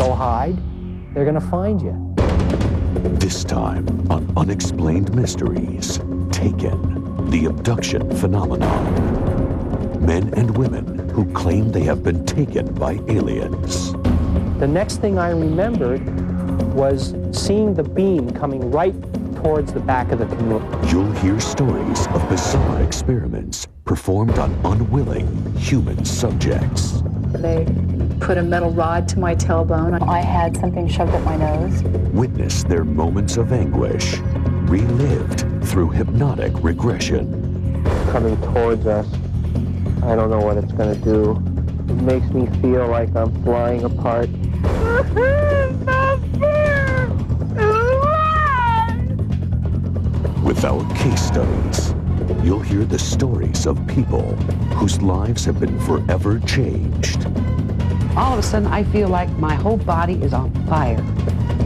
Go hide. They're going to find you. This time on Unexplained Mysteries, Taken, the abduction phenomenon. Men and women who claim they have been taken by aliens. The next thing I remembered was seeing the beam coming right towards the back of the canoe. You'll hear stories of bizarre experiments performed on unwilling human subjects. They put a metal rod to my tailbone. I had something shoved up my nose. Witness their moments of anguish, relived through hypnotic regression. Coming towards us. I don't know what it's going to do. It makes me feel like I'm flying apart. Without case studies, you'll hear the stories of people whose lives have been forever changed. All of a sudden, I feel like my whole body is on fire.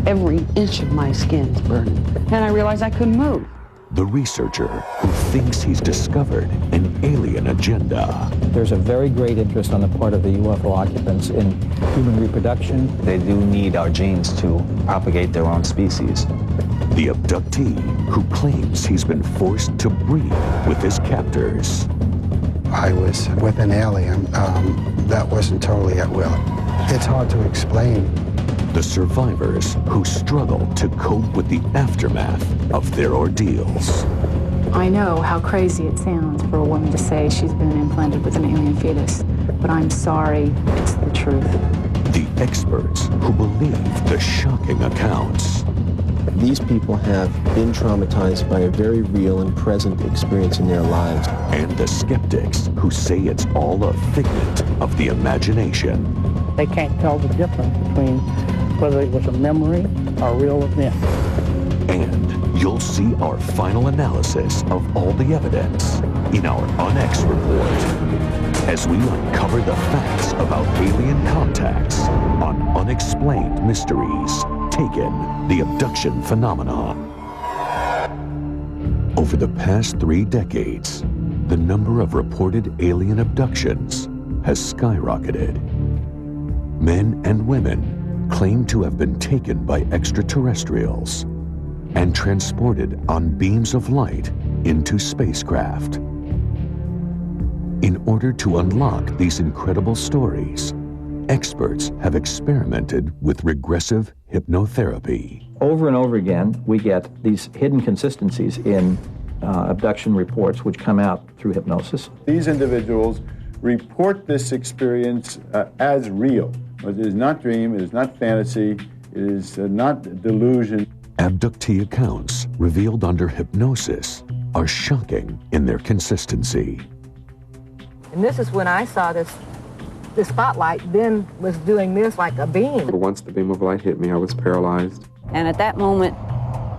Every inch of my skin is burning. And I realized I couldn't move. The researcher who thinks he's discovered an alien agenda. There's a very great interest on the part of the UFO occupants in human reproduction. They do need our genes to propagate their own species. The abductee who claims he's been forced to breed with his captors. I was with an alien that wasn't totally at will. It's hard to explain. The survivors who struggle to cope with the aftermath of their ordeals. I know how crazy it sounds for a woman to say she's been implanted with an alien fetus, but I'm sorry, it's the truth. The experts who believe the shocking accounts. These people have been traumatized by a very real and present experience in their lives. And the skeptics who say it's all a figment of the imagination. They can't tell the difference between whether it was a memory or a real event. And you'll see our final analysis of all the evidence in our Unex report as we uncover the facts about alien contacts on Unexplained Mysteries, Taken, the abduction phenomenon. Over the past 3 decades, the number of reported alien abductions has skyrocketed. Men and women claim to have been taken by extraterrestrials and transported on beams of light into spacecraft. In order to unlock these incredible stories, experts have experimented with regressive hypnotherapy. Over and over again, we get these hidden consistencies in abduction reports which come out through hypnosis. These individuals report this experience as real. It is not dream, it is not fantasy, it is not delusion. Abductee accounts revealed under hypnosis are shocking in their consistency. And this is when I saw the spotlight then was doing this like a beam. Once the beam of light hit me, I was paralyzed. And at that moment,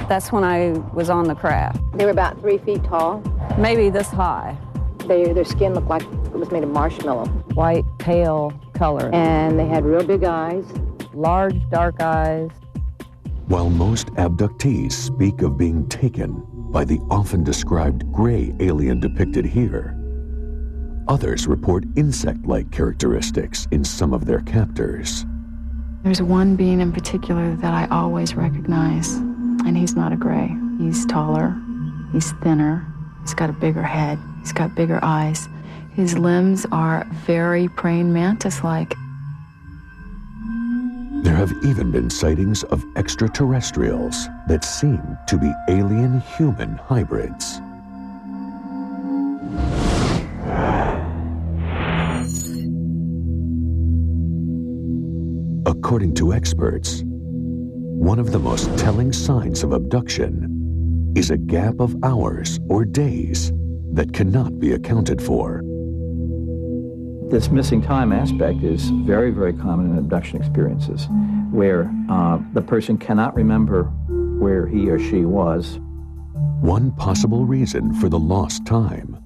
that's when I was on the craft. They were about 3 feet tall. Maybe this high. Their skin looked like it was made of marshmallow. White, pale color. And they had real big eyes. Large, dark eyes. While most abductees speak of being taken by the often described gray alien depicted here, others report insect-like characteristics in some of their captors. There's one being in particular that I always recognize, and he's not a gray. He's taller, he's thinner, he's got a bigger head, he's got bigger eyes. His limbs are very praying mantis-like. There have even been sightings of extraterrestrials that seem to be alien-human hybrids. According to experts, one of the most telling signs of abduction is a gap of hours or days that cannot be accounted for. This missing time aspect is very, very common in abduction experiences, where the person cannot remember where he or she was. One possible reason for the lost time,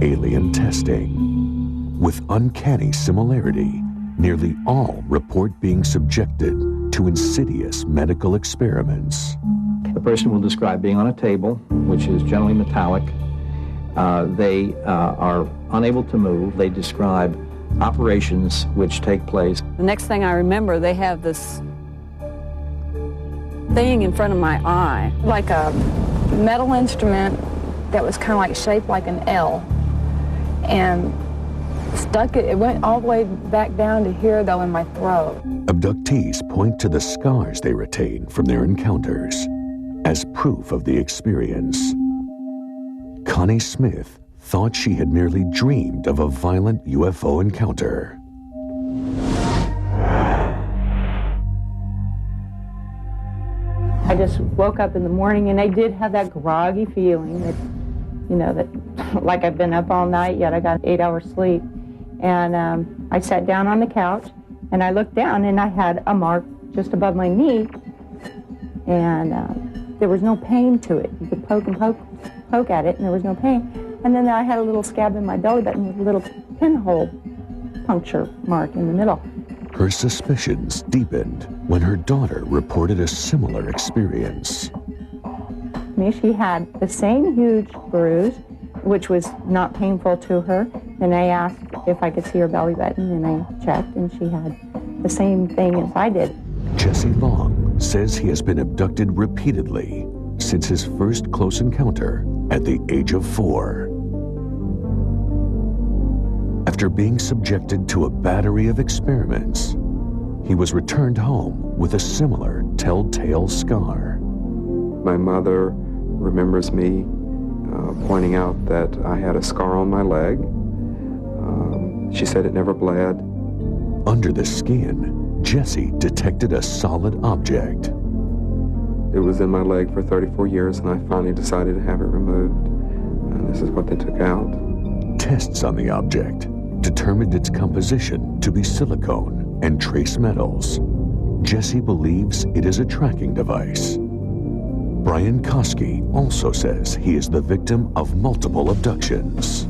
alien testing. With uncanny similarity, nearly all report being subjected to insidious medical experiments. The person will describe being on a table, which is generally metallic. They are unable to move. They describe operations which take place. The next thing I remember, they have this thing in front of my eye, like a metal instrument that was kind of like shaped like an L, and stuck it. It went all the way back down to here, though, in my throat. Abductees point to the scars they retain from their encounters as proof of the experience. Connie Smith thought she had merely dreamed of a violent UFO encounter. I just woke up in the morning and I did have that groggy feeling that, you know, that like I've been up all night, yet I got 8 hours sleep. And I sat down on the couch and I looked down and I had a mark just above my knee, and there was no pain to it. You could poke and poke at it and there was no pain. And then I had a little scab in my belly button with a little pinhole puncture mark in the middle. Her suspicions deepened when her daughter reported a similar experience. She had the same huge bruise, which was not painful to her. And I asked if I could see her belly button, and I checked, and she had the same thing as I did. Jesse Long says he has been abducted repeatedly since his first close encounter at the age of 4. After being subjected to a battery of experiments, he was returned home with a similar telltale scar. My mother remembers me pointing out that I had a scar on my leg. She said it never bled. Under the skin, Jesse detected a solid object. It was in my leg for 34 years, and I finally decided to have it removed. And this is what they took out. Tests on the object determined its composition to be silicone and trace metals. Jesse believes it is a tracking device. Brian Koski also says he is the victim of multiple abductions.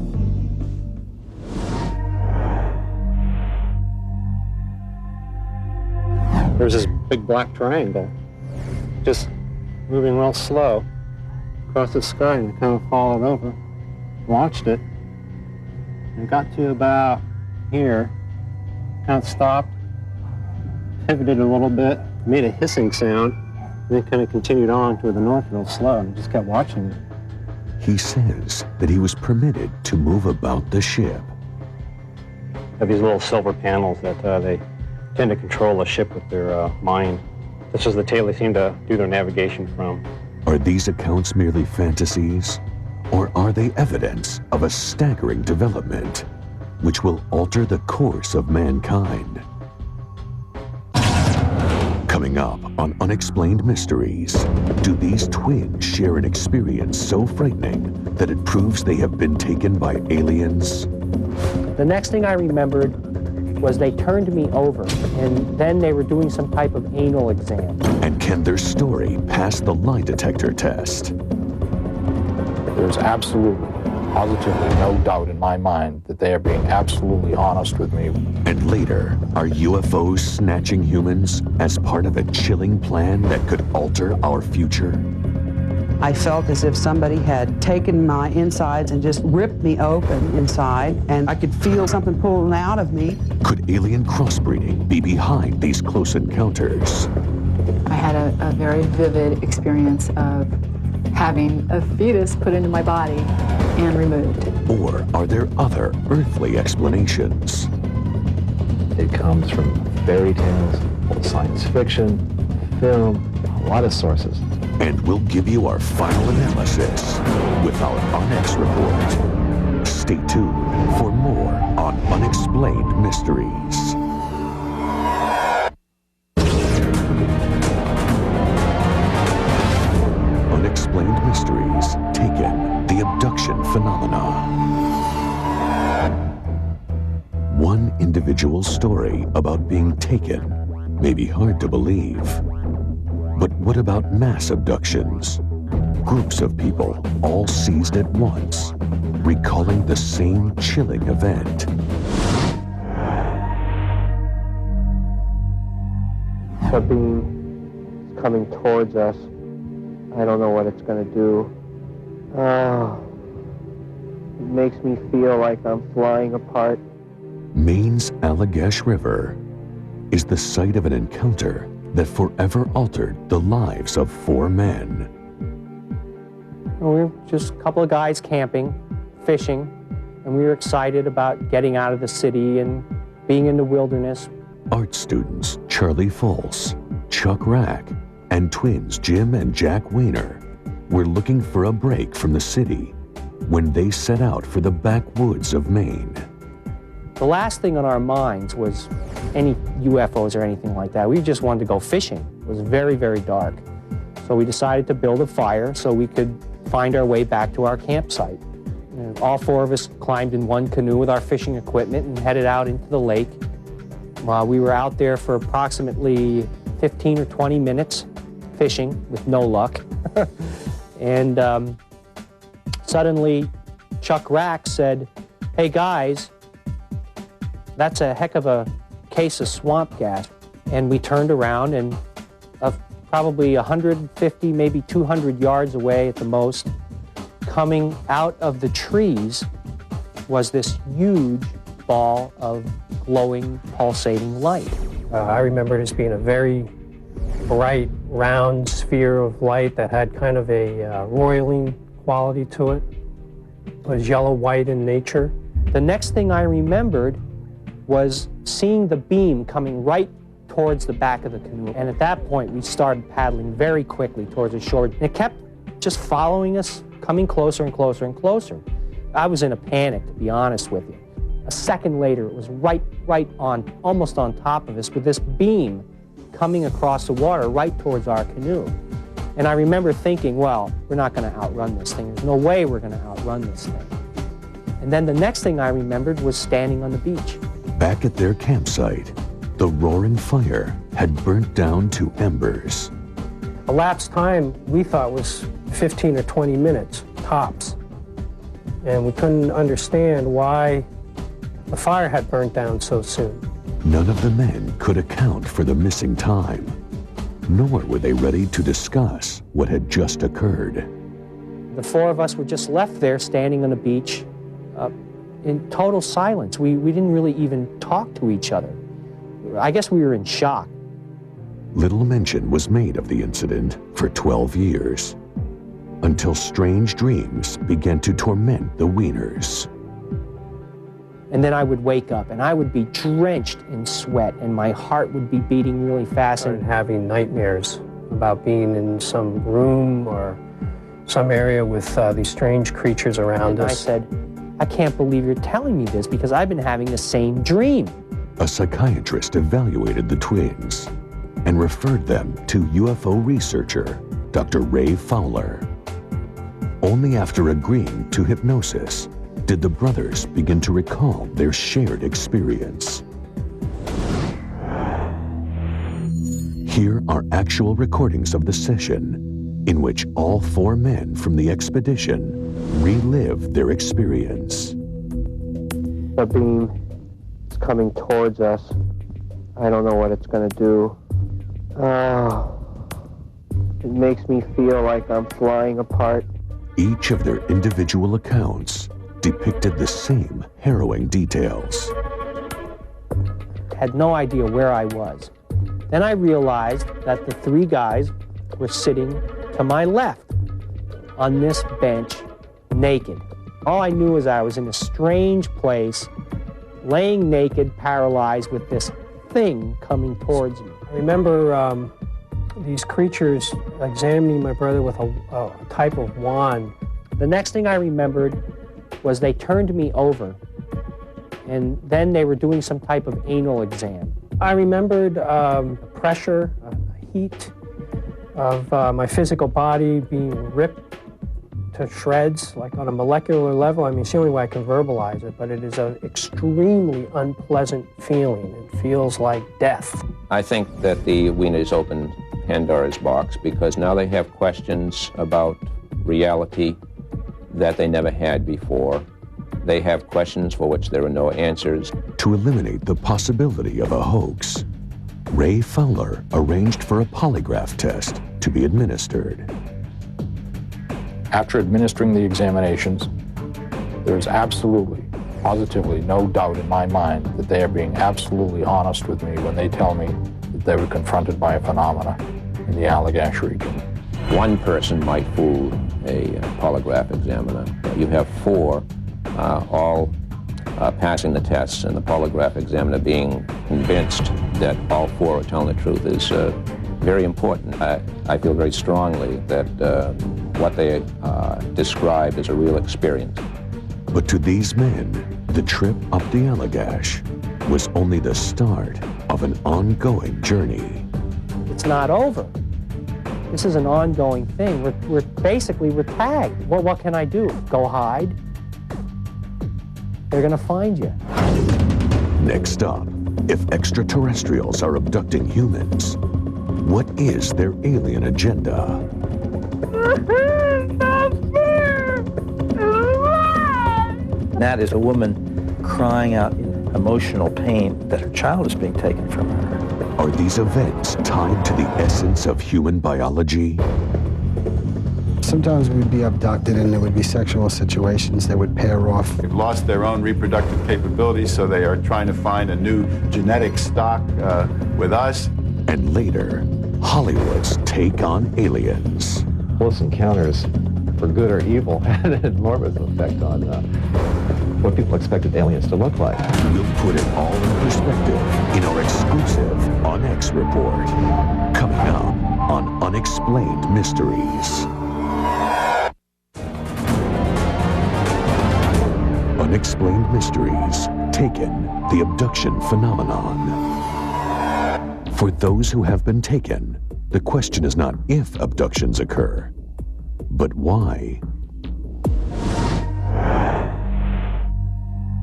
There's this big black triangle, just moving real slow across the sky, and I kind of followed over, watched it, and got to about here, kind of stopped, pivoted a little bit, made a hissing sound, and then kind of continued on to the north real slow, and just kept watching it. He says that he was permitted to move about the ship. Have these little silver panels that they tend to control the ship with their mind. This is the tail they seem to do their navigation from. Are these accounts merely fantasies, or are they evidence of a staggering development which will alter the course of mankind? Coming up on Unexplained Mysteries, do these twins share an experience so frightening that it proves they have been taken by aliens? The next thing I remembered was they turned me over, and then they were doing some type of anal exam. And can their story pass the lie detector test? There's absolutely, positively no doubt in my mind that they are being absolutely honest with me. And later, are UFOs snatching humans as part of a chilling plan that could alter our future? I felt as if somebody had taken my insides and just ripped me open inside, and I could feel something pulling out of me. Could alien crossbreeding be behind these close encounters? I had a very vivid experience of having a fetus put into my body and removed. Or are there other earthly explanations? It comes from fairy tales, science fiction, film, a lot of sources. And we'll give you our final analysis with our Onyx report. Stay tuned for more on Unexplained Mysteries. Unexplained Mysteries, Taken, the Abduction Phenomena. One individual story about being taken may be hard to believe. But what about mass abductions? Groups of people all seized at once, recalling the same chilling event. The beam is coming towards us. I don't know what it's going to do. It makes me feel like I'm flying apart. Maine's Allagash River is the site of an encounter that forever altered the lives of 4 men. We were just a couple of guys camping, fishing, and we were excited about getting out of the city and being in the wilderness. Art students Charlie Folse, Chuck Rack, and twins Jim and Jack Weiner were looking for a break from the city when they set out for the backwoods of Maine. The last thing on our minds was any UFOs or anything like that. We just wanted to go fishing. It was very, very dark. So we decided to build a fire so we could find our way back to our campsite. And all 4 of us climbed in one canoe with our fishing equipment and headed out into the lake. We were out there for approximately 15 or 20 minutes fishing with no luck. And suddenly Chuck Rack said, "Hey guys, that's a heck of a case of swamp gas." And we turned around and probably 150, maybe 200 yards away at the most, coming out of the trees was this huge ball of glowing, pulsating light. I remember it as being a very bright, round sphere of light that had kind of a roiling quality to it. It was yellow-white in nature. The next thing I remembered was seeing the beam coming right towards the back of the canoe. And at that point, we started paddling very quickly towards the shore. And it kept just following us, coming closer and closer and closer. I was in a panic, to be honest with you. A second later, it was right on, almost on top of us, with this beam coming across the water right towards our canoe. And I remember thinking, well, we're not going to outrun this thing. There's no way we're going to outrun this thing. And then the next thing I remembered was standing on the beach. Back at their campsite, the roaring fire had burnt down to embers. Elapsed time we thought was 15 or 20 minutes, tops. And we couldn't understand why the fire had burnt down so soon. None of the men could account for the missing time, nor were they ready to discuss what had just occurred. The 4 of us were just left there standing on the beach in total silence. We didn't really even talk to each other. I guess we were in shock. Little mention was made of the incident for 12 years, until strange dreams began to torment the Weiners. And then I would wake up and I would be drenched in sweat and my heart would be beating really fast. And having nightmares about being in some room or some area with these strange creatures around us. I said, I can't believe you're telling me this because I've been having the same dream. A psychiatrist evaluated the twins and referred them to UFO researcher Dr. Ray Fowler. Only after agreeing to hypnosis did the brothers begin to recall their shared experience. Here are actual recordings of the session in which all 4 men from the expedition relived their experience. The beam is coming towards us. I don't know what it's going to do. It makes me feel like I'm flying apart. Each of their individual accounts depicted the same harrowing details. Had no idea where I was. Then I realized that the 3 guys were sitting to my left on this bench, naked. All I knew is I was in a strange place, laying naked, paralyzed with this thing coming towards me. I remember these creatures examining my brother with a type of wand. The next thing I remembered was they turned me over, and then they were doing some type of anal exam. I remembered pressure, heat of my physical body being ripped to shreds, like on a molecular level. I mean, it's the only way I can verbalize it, but it is an extremely unpleasant feeling. It feels like death. I think that the Weiners opened Pandora's box because now they have questions about reality that they never had before. They have questions for which there are no answers. To eliminate the possibility of a hoax, Ray Fowler arranged for a polygraph test to be administered. After administering the examinations, there's absolutely, positively no doubt in my mind that they are being absolutely honest with me when they tell me that they were confronted by a phenomena in the Allagash region. One person might fool a polygraph examiner. You have four all passing the tests, and the polygraph examiner being convinced that all four are telling the truth is very important. I feel very strongly that what they describe is a real experience. But to these men, the trip up the Allagash was only the start of an ongoing journey. It's not over. This is an ongoing thing. We're tagged. Well, what can I do? Go hide? They're going to find you. Next up, if extraterrestrials are abducting humans, what is their alien agenda? That is a woman crying out in emotional pain that her child is being taken from her. Are these events tied to the essence of human biology? Sometimes we'd be abducted and there would be sexual situations that would pair off. They've lost their own reproductive capabilities, so they are trying to find a new genetic stock with us. And later, Hollywood's take on aliens. Close encounters, for good or evil, had an enormous effect on what people expected aliens to look like. We'll put it all in perspective in our exclusive UNX report, coming up on Unexplained Mysteries. Unexplained Mysteries, Taken, the Abduction Phenomenon. For those who have been taken, the question is not if abductions occur, but why.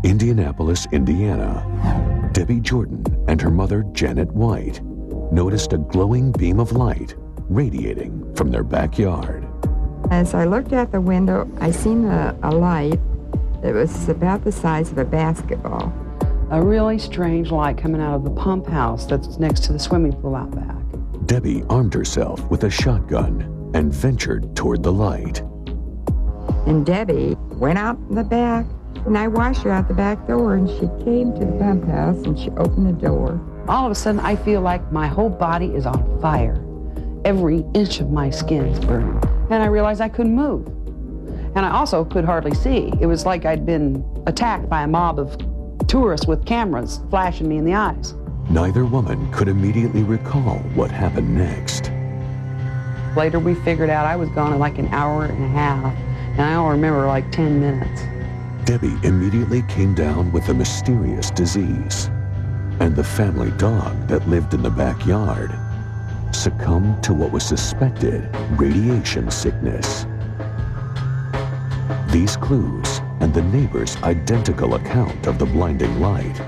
Indianapolis, Indiana. Debbie Jordan and her mother, Janet White, noticed a glowing beam of light radiating from their backyard. As I looked out the window, I seen a light that was about the size of a basketball. A really strange light coming out of the pump house that's next to the swimming pool out back. Debbie armed herself with a shotgun and ventured toward the light. And Debbie went out in the back, and I watched her out the back door, and she came to the pump house, and she opened the door. All of a sudden, I feel like my whole body is on fire. Every inch of my skin is burning. And I realized I couldn't move. And I also could hardly see. It was like I'd been attacked by a mob of tourists with cameras flashing me in the eyes. Neither woman could immediately recall what happened next. Later, we figured out I was gone in like an hour and a half, and I only remember like 10 minutes. Debbie immediately came down with a mysterious disease, and the family dog that lived in the backyard succumbed to what was suspected radiation sickness. These clues and the neighbor's identical account of the blinding light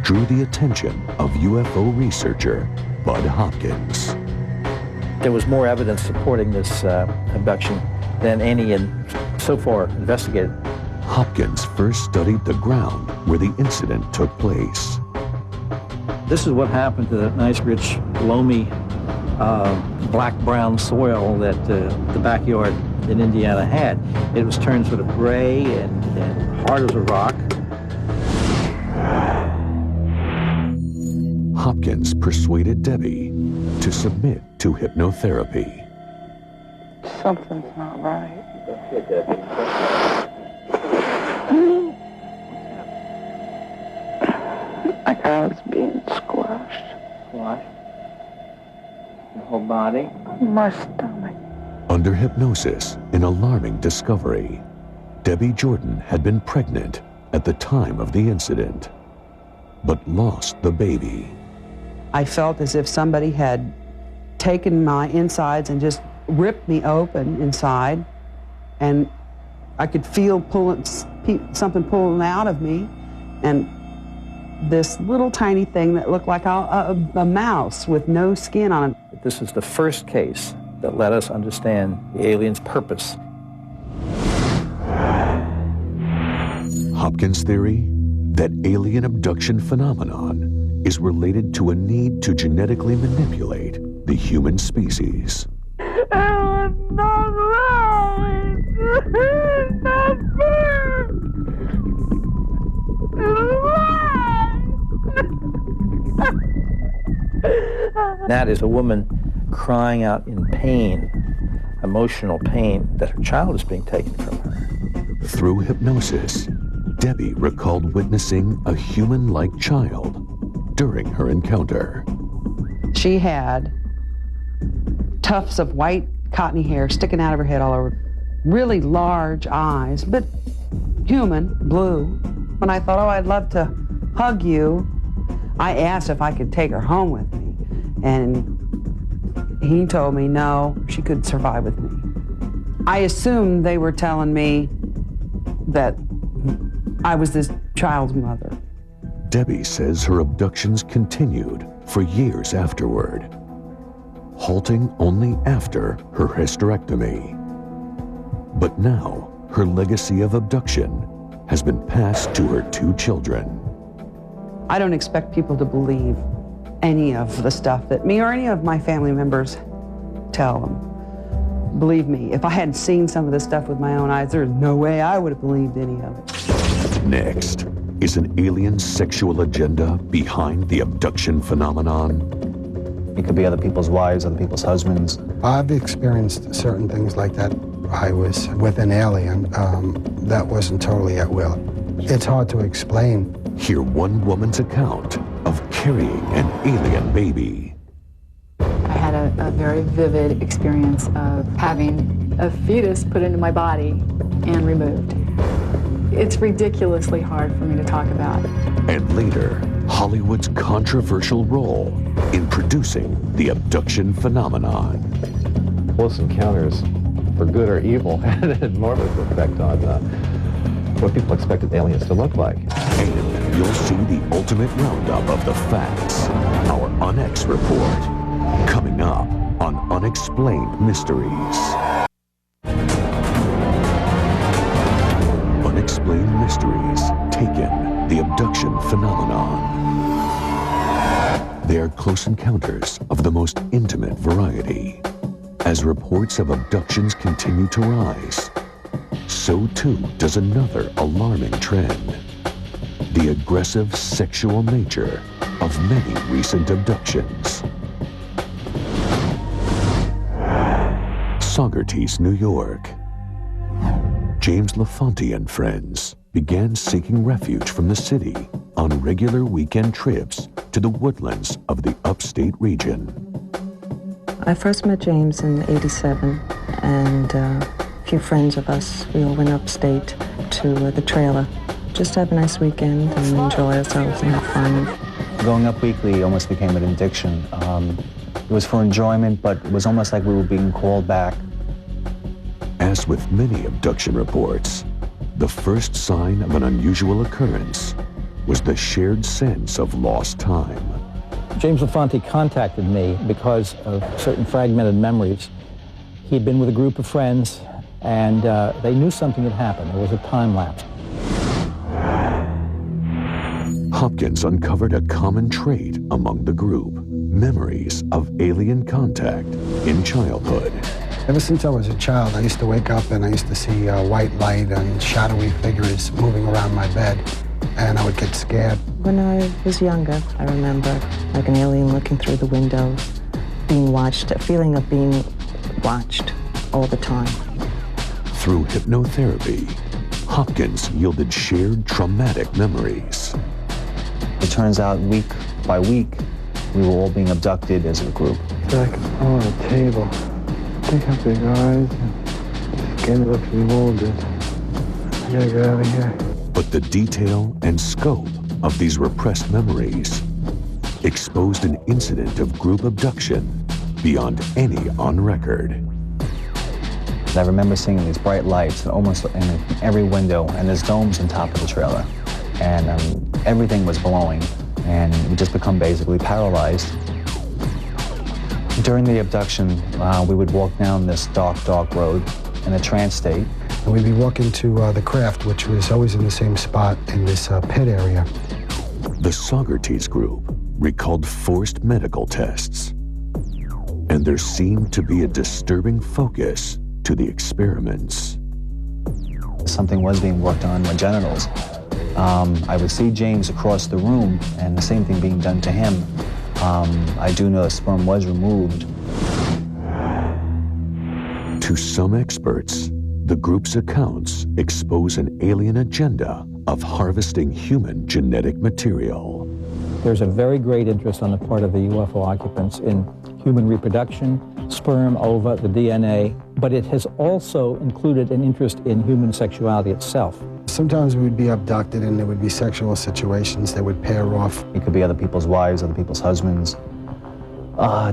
drew the attention of UFO researcher Bud Hopkins. There was more evidence supporting this abduction than any so far investigated. Hopkins first studied the ground where the incident took place. This is what happened to that nice, rich, loamy, black-brown soil that the backyard in Indiana had. It was turned sort of gray and hard as a rock. Hopkins persuaded Debbie to submit to hypnotherapy. Something's not right. Like I was being squashed. Squashed? Your whole body? My stomach. Under hypnosis, an alarming discovery. Debbie Jordan had been pregnant at the time of the incident, but lost the baby. I felt as if somebody had taken my insides and just ripped me open inside, and I could feel something pulling out of me, and this little tiny thing that looked like a mouse with no skin on it. This is the first case that let us understand the alien's purpose. Hopkins' theory that alien abduction phenomenon is related to a need to genetically manipulate the human species. Not right. Not fair. I That is a woman crying out in pain, emotional pain, that her child is being taken from her. Through hypnosis, Debbie recalled witnessing a human-like child during her encounter. She had tufts of white cottony hair sticking out of her head all over, really large eyes, but human, blue. When I thought, oh, I'd love to hug you, I asked if I could take her home with me, and he told me no, she could survive with me. I assumed they were telling me that I was this child's mother. Debbie says her abductions continued for years afterward, halting only after her hysterectomy. But now, her legacy of abduction has been passed to her 2 children. I don't expect people to believe any of the stuff that me or any of my family members tell them. Believe me, if I hadn't seen some of this stuff with my own eyes, there's no way I would have believed any of it. Next, is an alien sexual agenda behind the abduction phenomenon? It could be other people's wives, other people's husbands. I've experienced certain things like that. I was with an alien that wasn't totally at will. It's hard to explain. Hear one woman's account of carrying an alien baby. I had a very vivid experience of having a fetus put into my body and removed. It's ridiculously hard for me to talk about. And later, Hollywood's controversial role in producing the abduction phenomenon. Close encounters, for good or evil, had an enormous effect on what people expected aliens to look like. And you'll see the ultimate roundup of the facts. Our Unex report, coming up on Unexplained Mysteries. Unexplained Mysteries, Taken, the abduction phenomenon. They are close encounters of the most intimate variety. As reports of abductions continue to rise, so too does another alarming trend: the aggressive sexual nature of many recent abductions. Saugerties, New York. James LaFonte and friends began seeking refuge from the city on regular weekend trips to the woodlands of the upstate region. I first met James in '87, and a few friends of us, we all went upstate to the trailer just to have a nice weekend and enjoy ourselves and have fun. Going up weekly almost became an addiction. It was for enjoyment, but it was almost like we were being called back. As with many abduction reports, the first sign of an unusual occurrence was the shared sense of lost time. James LaFonte contacted me because of certain fragmented memories. He'd been with a group of friends, and they knew something had happened. There was a time lapse. Hopkins uncovered a common trait among the group: memories of alien contact in childhood. Ever since I was a child, I used to wake up and I used to see white light and shadowy figures moving around my bed, and I would get scared. When I was younger, I remember like an alien looking through the window, being watched, a feeling of being watched all the time. Through hypnotherapy, Hopkins yielded shared traumatic memories. It turns out week by week, we were all being abducted as a group. It's like on a table. They have big eyes, and skin looks molded. I gotta get out of here. But the detail and scope of these repressed memories exposed an incident of group abduction beyond any on record. I remember seeing these bright lights almost in every window, and there's domes on top of the trailer. And everything was glowing, and we just become basically paralyzed. During the abduction, we would walk down this dark, dark road in a trance state. And we'd be walking to the craft, which was always in the same spot in this pit area. The Saugerties group recalled forced medical tests, and there seemed to be a disturbing focus to the experiments. Something was being worked on my genitals. I would see James across the room, and the same thing being done to him. I do know the sperm was removed. To some experts, the group's accounts expose an alien agenda of harvesting human genetic material. There's a very great interest on the part of the UFO occupants in human reproduction, sperm, ova, the DNA, but it has also included an interest in human sexuality itself. Sometimes we would be abducted and there would be sexual situations that would pair off. It could be other people's wives, other people's husbands,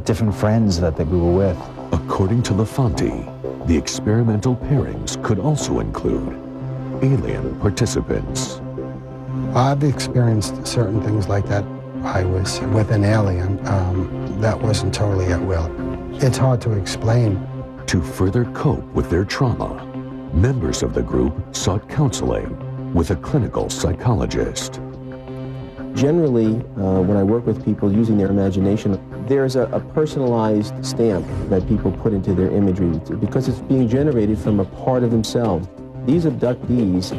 different friends that we were with. According to LaFonte, the experimental pairings could also include alien participants. I've experienced certain things like that. I was with an alien that wasn't totally at will. It's hard to explain. To further cope with their trauma, members of the group sought counseling with a clinical psychologist. Generally, when I work with people using their imagination, there's a personalized stamp that people put into their imagery because it's being generated from a part of themselves. These abductees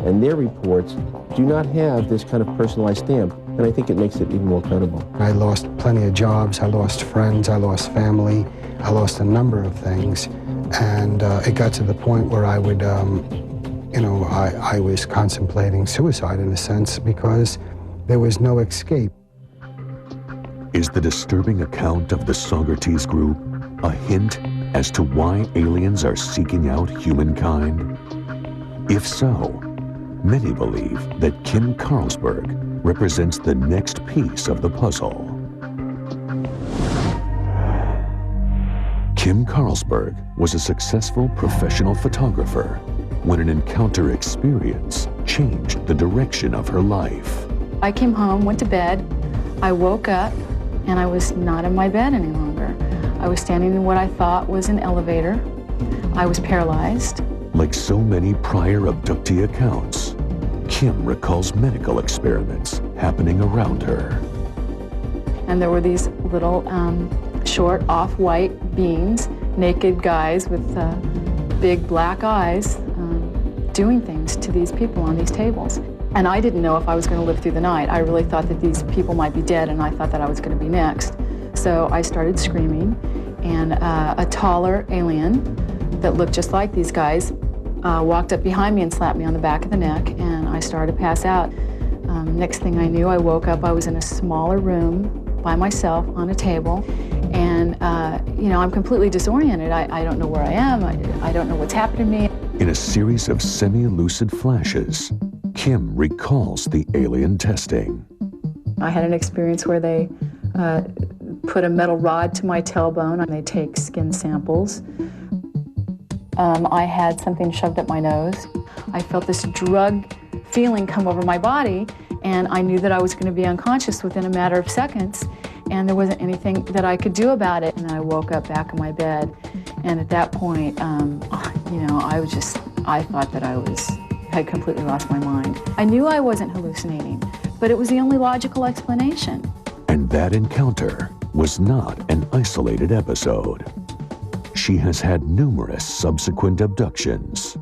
and their reports do not have this kind of personalized stamp, and I think it makes it even more credible. I lost plenty of jobs, I lost friends, I lost family, I lost a number of things, and it got to the point where I would, I was contemplating suicide in a sense because there was no escape. Is the disturbing account of the Socrates group a hint as to why aliens are seeking out humankind? If so, many believe that Kim Carlsberg represents the next piece of the puzzle. Kim Carlsberg was a successful professional photographer when an encounter experience changed the direction of her life. I came home, went to bed, I woke up, and I was not in my bed any longer. I was standing in what I thought was an elevator. I was paralyzed. Like so many prior abductee accounts, Kim recalls medical experiments happening around her. And there were these little short off-white beings, naked guys with big black eyes doing things to these people on these tables. And I didn't know if I was going to live through the night. I really thought that these people might be dead, and I thought that I was going to be next. So I started screaming, and a taller alien that looked just like these guys walked up behind me and slapped me on the back of the neck, and I started to pass out. Next thing I knew, I woke up. I was in a smaller room by myself on a table, and I'm completely disoriented. I don't know where I am. I don't know what's happened to me. In a series of semi-lucid flashes, Kim recalls the alien testing. I had an experience where they put a metal rod to my tailbone and they take skin samples. I had something shoved up my nose. I felt this drug feeling come over my body, and I knew that I was going to be unconscious within a matter of seconds, and there wasn't anything that I could do about it. And I woke up back in my bed, and at that point, I thought that I had completely lost my mind. I knew I wasn't hallucinating, but it was the only logical explanation. And that encounter was not an isolated episode. She has had numerous subsequent abductions.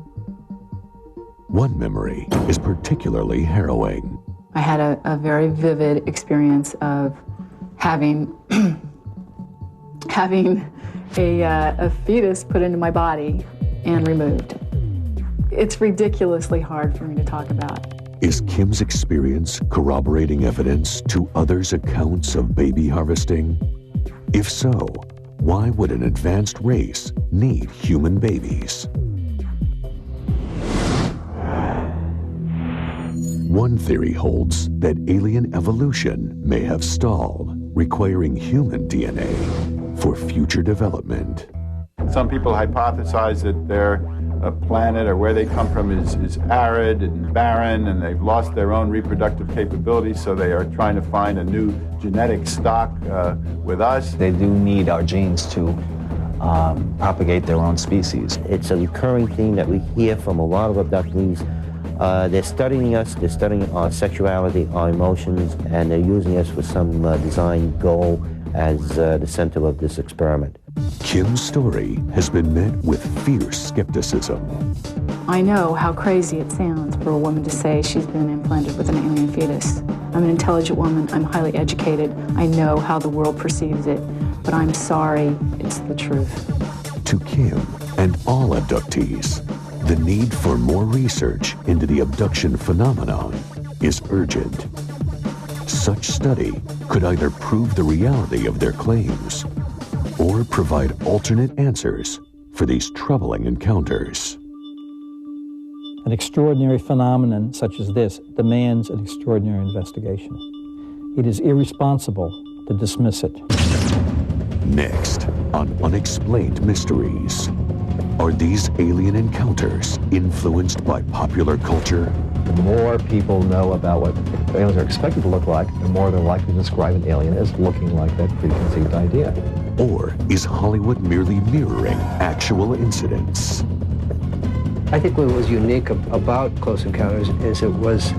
One memory is particularly harrowing. I had a very vivid experience of having a fetus put into my body and removed. It's ridiculously hard for me to talk about. Is Kim's experience corroborating evidence to others' accounts of baby harvesting? If so, why would an advanced race need human babies? One theory holds that alien evolution may have stalled, requiring human DNA for future development. Some people hypothesize that their planet or where they come from is arid and barren, and they've lost their own reproductive capabilities, so they are trying to find a new genetic stock with us. They do need our genes to propagate their own species. It's a recurring theme that we hear from a lot of abductees. They're studying us, they're studying our sexuality, our emotions, and they're using us for some design goal as the center of this experiment. Kim's story has been met with fierce skepticism. I know how crazy it sounds for a woman to say she's been implanted with an alien fetus. I'm an intelligent woman. I'm highly educated. I know how the world perceives it, but I'm sorry, it's the truth. To Kim and all abductees, the need for more research into the abduction phenomenon is urgent. Such study could either prove the reality of their claims or provide alternate answers for these troubling encounters. An extraordinary phenomenon such as this demands an extraordinary investigation. It is irresponsible to dismiss it. Next on Unexplained Mysteries, are these alien encounters influenced by popular culture? The more people know about what aliens are expected to look like, the more they're likely to describe an alien as looking like that preconceived idea. Or is Hollywood merely mirroring actual incidents? I think what was unique about Close Encounters is it was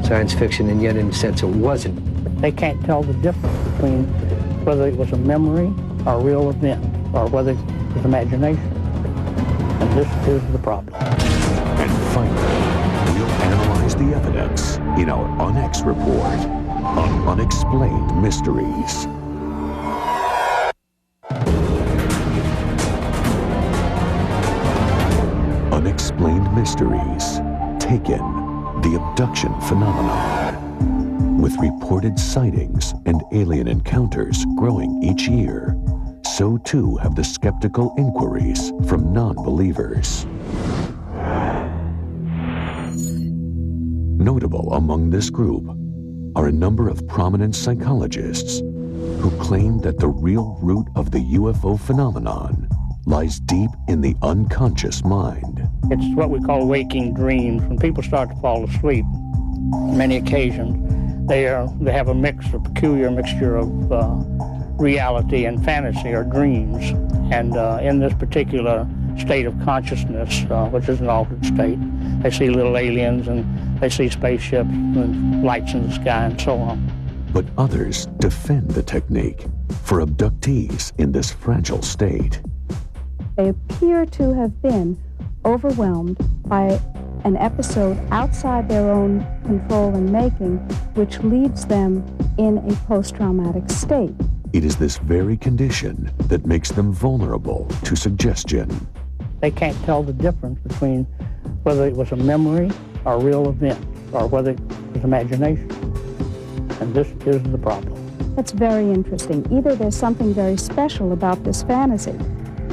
science fiction, and yet in a sense it wasn't. They can't tell the difference between whether it was a memory or a real event, or whether it was imagination. And this is the problem. And finally, we'll analyze the evidence in our UNX report on Unexplained Mysteries. Unexplained Mysteries, Taken, the abduction phenomenon. With reported sightings and alien encounters growing each year, so too have the skeptical inquiries from non-believers. Notable among this group are a number of prominent psychologists who claim that the real root of the UFO phenomenon lies deep in the unconscious mind. It's what we call waking dreams. When people start to fall asleep, on many occasions, they have a peculiar mixture of reality and fantasy or dreams. And in this particular state of consciousness, which is an altered state, they see little aliens and they see spaceships and lights in the sky and so on. But others defend the technique for abductees in this fragile state. They appear to have been overwhelmed by an episode outside their own control and making, which leaves them in a post-traumatic state. It is this very condition that makes them vulnerable to suggestion. They can't tell the difference between whether it was a memory or a real event, or whether it was imagination. And this is the problem. That's very interesting. Either there's something very special about this fantasy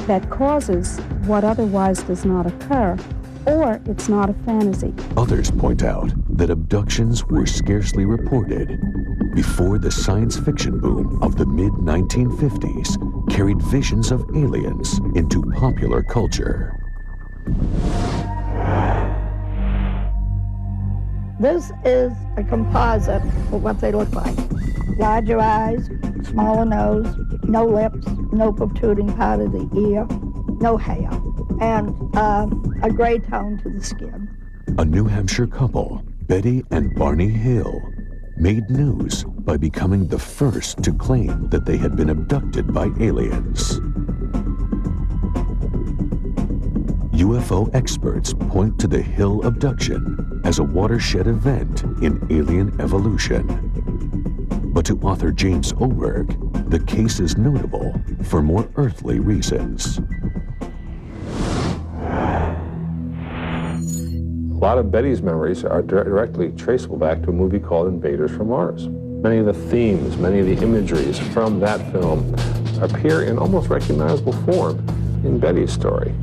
that causes what otherwise does not occur, or it's not a fantasy. Others point out that abductions were scarcely reported before the science fiction boom of the mid-1950s carried visions of aliens into popular culture. This is a composite of what they look like. Larger eyes, smaller nose, no lips, no protruding part of the ear, no hair, and a gray tone to the skin. A New Hampshire couple, Betty and Barney Hill, made news by becoming the first to claim that they had been abducted by aliens. UFO experts point to the Hill abduction as a watershed event in alien evolution. But to author James Oberg, the case is notable for more earthly reasons. A lot of Betty's memories are directly traceable back to a movie called Invaders from Mars. Many of the themes, many of the imageries from that film appear in almost recognizable form in Betty's story.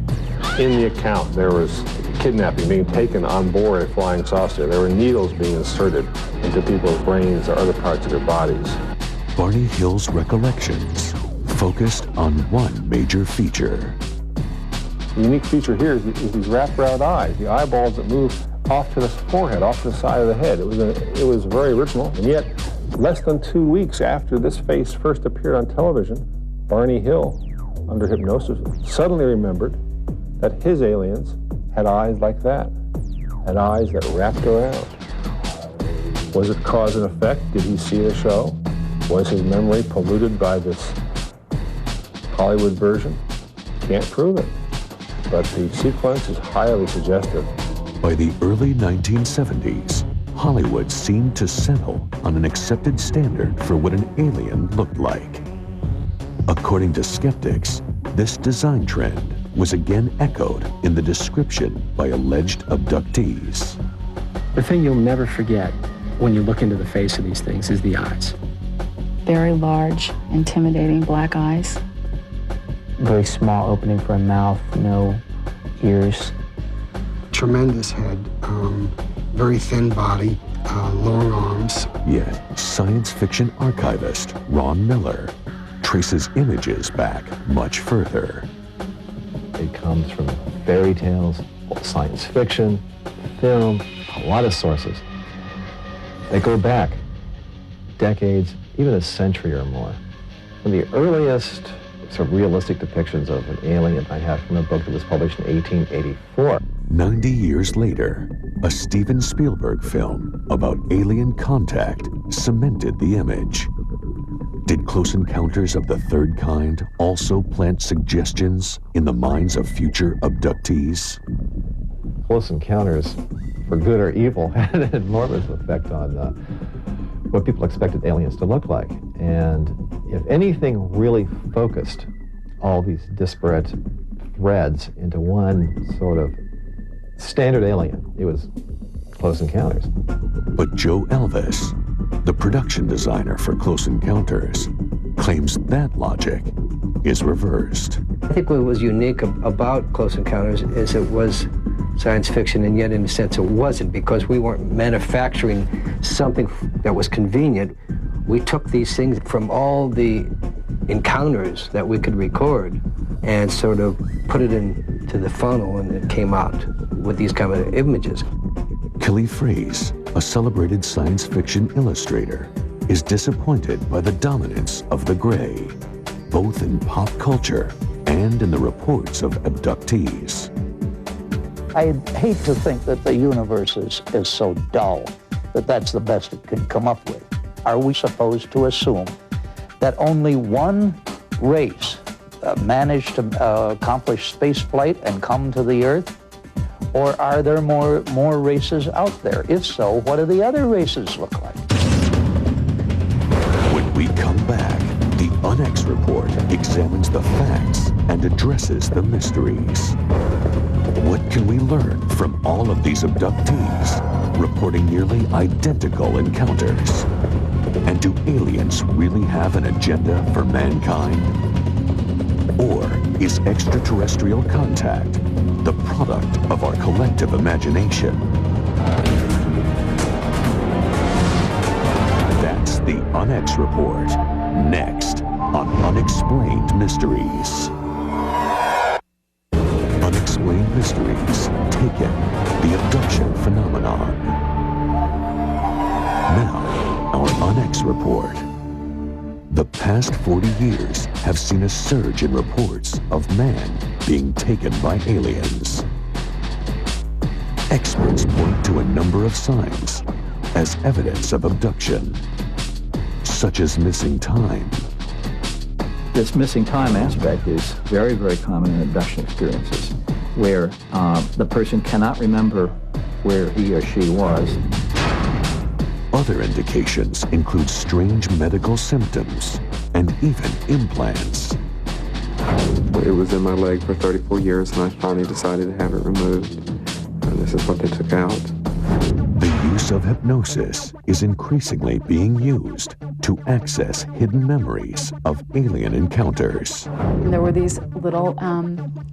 In the account, there was kidnapping, being taken on board a flying saucer. There were needles being inserted into people's brains or other parts of their bodies. Barney Hill's recollections focused on one major feature. The unique feature here is these wraparound eyes, the eyeballs that move off to the forehead, off to the side of the head. It was very original, and yet less than 2 weeks after this face first appeared on television, Barney Hill, under hypnosis, suddenly remembered that his aliens had eyes like that, had eyes that wrapped around. Was it cause and effect? Did he see the show? Was his memory polluted by this Hollywood version? Can't prove it, but the sequence is highly suggestive. By the early 1970s, Hollywood seemed to settle on an accepted standard for what an alien looked like. According to skeptics, this design trend was again echoed in the description by alleged abductees. The thing you'll never forget when you look into the face of these things is the eyes. Very large, intimidating black eyes. Very small opening for a mouth, no ears. Tremendous head, very thin body, long arms. Yet, science fiction archivist Ron Miller traces images back much further. It comes from fairy tales, science fiction, film, a lot of sources. They go back decades, even a century or more. One of the earliest sort of realistic depictions of an alien I have from a book that was published in 1884. 90 years later, a Steven Spielberg film about alien contact cemented the image. Did Close Encounters of the Third Kind also plant suggestions in the minds of future abductees? Close Encounters, for good or evil, had an enormous effect on what people expected aliens to look like. And if anything really focused all these disparate threads into one sort of standard alien, it was Close Encounters. But Joe Elvis, the production designer for Close Encounters, claims that logic is reversed. I think what was unique about Close Encounters is it was science fiction, and yet in a sense it wasn't, because we weren't manufacturing something that was convenient. We took these things from all the encounters that we could record and sort of put it into the funnel, and it came out with these kind of images. Kelly Freas, a celebrated science fiction illustrator, is disappointed by the dominance of the gray, both in pop culture and in the reports of abductees. I hate to think that the universe is so dull that that's the best it can come up with. Are we supposed to assume that only one race managed to accomplish space flight and come to the Earth? Or are there more races out there? If so, what do the other races look like? When we come back, the Unex Report examines the facts and addresses the mysteries. What can we learn from all of these abductees reporting nearly identical encounters? And do aliens really have an agenda for mankind? Or is extraterrestrial contact the product of our collective imagination? That's the Unex Report, next on Unexplained Mysteries. Unexplained Mysteries, Taken, the Abduction Phenomenon. Now, our Unex Report. The past 40 years have seen a surge in reports of man being taken by aliens. Experts point to a number of signs as evidence of abduction, such as missing time. This missing time aspect is very, very common in abduction experiences, where the person cannot remember where he or she was. Other indications include strange medical symptoms and even implants. It was in my leg for 34 years, and I finally decided to have it removed. And this is what they took out. The use of hypnosis is increasingly being used to access hidden memories of alien encounters. And there were these little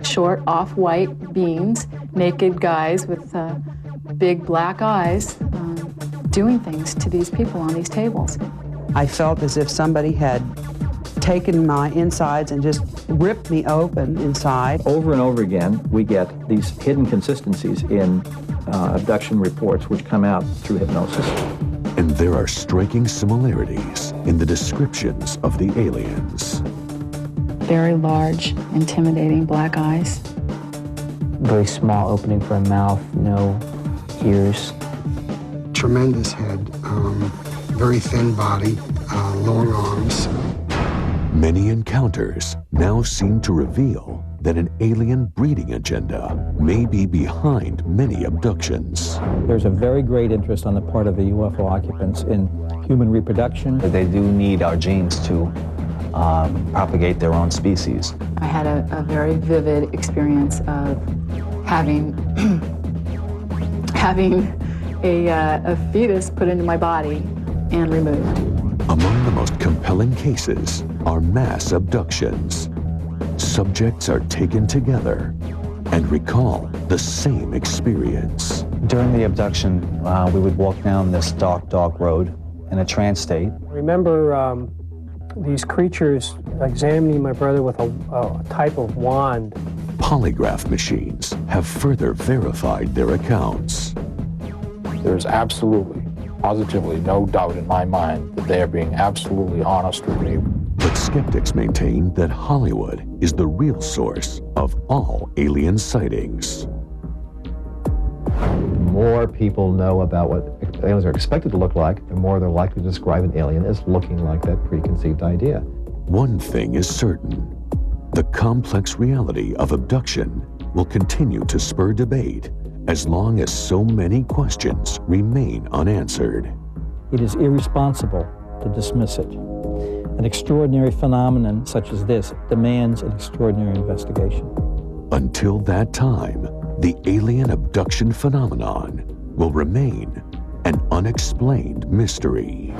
short off-white beings, naked guys with big black eyes, doing things to these people on these tables. I felt as if somebody had taken my insides and just ripped me open inside. Over and over again, we get these hidden consistencies in abduction reports which come out through hypnosis. And there are striking similarities in the descriptions of the aliens. Very large, intimidating black eyes. Very small opening for a mouth, no ears. Tremendous head, very thin body, long arms. Many encounters now seem to reveal that an alien breeding agenda may be behind many abductions. There's a very great interest on the part of the UFO occupants in human reproduction. They do need our genes to propagate their own species. I had a very vivid experience of having a fetus put into my body and removed. Among the most compelling cases are mass abductions. Subjects are taken together and recall the same experience. During the abduction, we would walk down this dark road in a trance state. I remember these creatures examining my brother with a type of wand. Polygraph machines have further verified their accounts. There's absolutely, positively no doubt in my mind that they are being absolutely honest with me. But skeptics maintain that Hollywood is the real source of all alien sightings. The more people know about what aliens are expected to look like, the more they're likely to describe an alien as looking like that preconceived idea. One thing is certain. The complex reality of abduction will continue to spur debate as long as so many questions remain unanswered. It is irresponsible to dismiss it. An extraordinary phenomenon such as this demands an extraordinary investigation. Until that time, the alien abduction phenomenon will remain an unexplained mystery.